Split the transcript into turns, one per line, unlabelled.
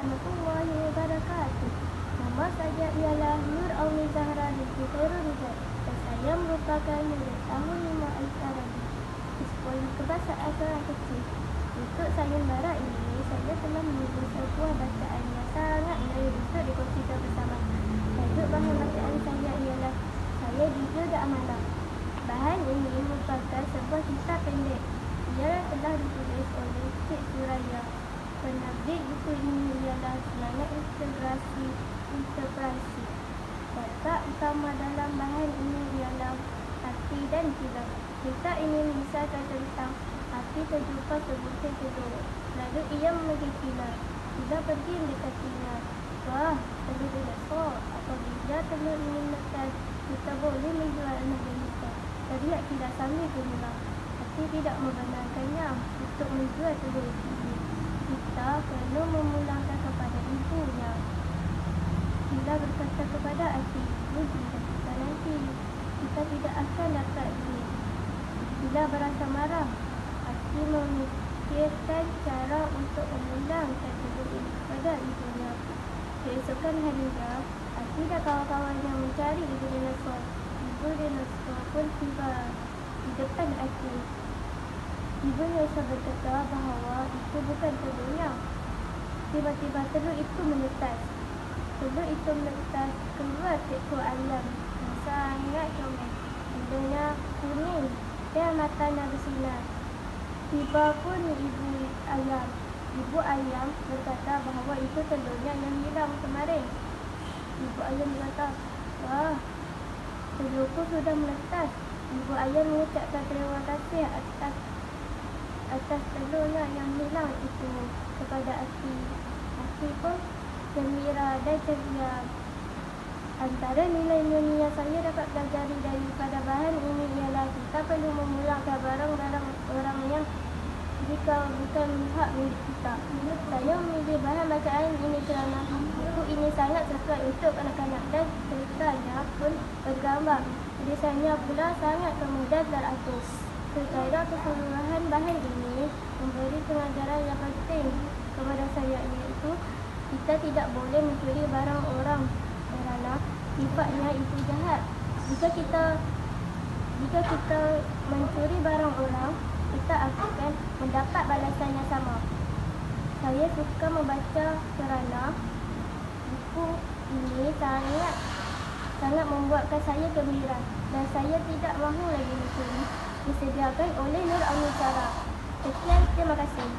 warahmatullahi wabarakatuh. Nama saya ialah Nur Auni Zahra binti Khairul Rizal dan saya merupakan murid tahun 5 Al-Arabi di Sekolah Kebahasaan Seorang Kecil. Untuk sayembara ini, saya telah menulis sebuah bacaan yang sangat menarik untuk dikongsikan bersama. Tajuk bahan bacaan saya ialah Saya Jujur dan Amanah. Bahan ini merupakan sebuah kisah pendek. Ia telah ditulis oleh Cik Suraya. Penerbit buku ini ialah Semangat Integrasi Interpretasi. Watak utama dalam bahan ini ialah hati dan jiwa. Kisah ini mengisahkan tentang hati terjumpa sebutir telur. Lalu ia memanggil Kila. Kila pergi mendekatinya. Wah, telur besar. Apabila telur ini menetas, kita boleh menjual anak kita. Teriak Kila sambil gemilang. Hati tidak membenarkannya untuk menjual telur ini. Kita perlu memulangkan kepada ibunya. Kila berkata kepada hati, jika kita nanti, kita tidak akan dapat duit. Kila berasa marah. Hati memikirkan cara untuk memulangkan telur ini kepada ibunya. Keesokan harinya, Hati dan kawan-kawannya mencari ibu dinosaur. Ibu dinosaur pun tiba di depan Hati. Ibu dinosaur berkata bahawa itu bukan telurnya. Tiba-tiba telur itu menetas. Telur itu menetas keluar seekor ayam yang sangat comel. Hidungnya kuning dan matanya bersinar. Tiba pun ibu ayam berkata bahawa itu telurnya yang hilang kemarin. Ibu ayam berkata, wah, telurku sudah menetas. Ibu ayam mengucapkan terima kasih atas telurnya yang hilang itu kepada Hati. Hati pun gembira dan ceria. Antara nilai-nilai yang saya dapat pelajari daripada bahan ini ialah kita perlu memulangkan barang-barang orang yang jika bukan hak milik kita. Saya memilih bahan bacaan ini kerana buku ini sangat sesuai untuk kanak-kanak dan ceritanya pun bergambar. Tulisannya pula sangat kemudian teratur. Secara keseluruhan bahan ini memberi pengajaran yang penting kepada saya, iaitu kita tidak boleh mencuri barang orang kerana sifatnya itu jahat. Jika kita mencuri barang orang, kita akan mendapat balasan yang sama. Saya suka membaca kerana buku ini sangat membuatkan saya gembira dan saya tidak mahu lagi mencuri. Disediakan oleh Nur Auni Zahra. Sekian, terima kasih.